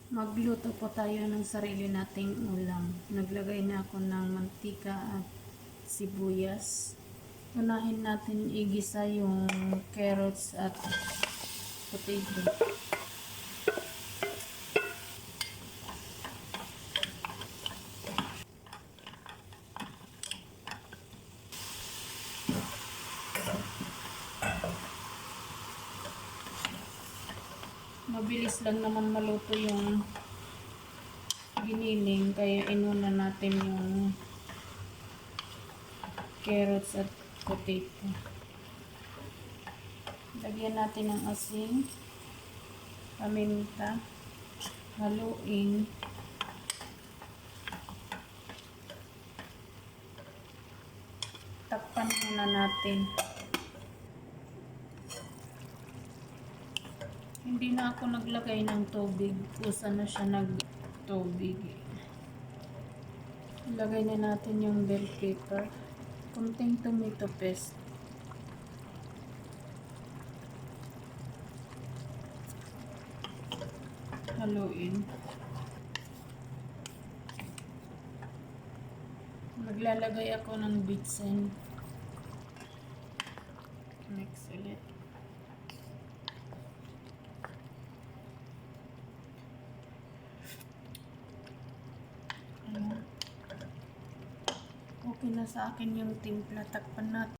Magluto po tayo ng sarili nating ulam. Naglagay na ako ng mantika at sibuyas. Unahin natin igisa yung carrots at potato. Mabilis lang naman maluto yung giniling, kaya inuna natin yung carrots at potato. Lagyan natin ng asin, paminta, haluin. Takpan muna natin. Hindi na ako naglagay ng tubig. Kusa na siya nagtubig. Ilagay na natin yung bell pepper. Kunting tomato paste. Haluin. Maglalagay ako ng bitsin. Mix ulit. Ayan. Okay na sa akin yung timpla. Takpan natin.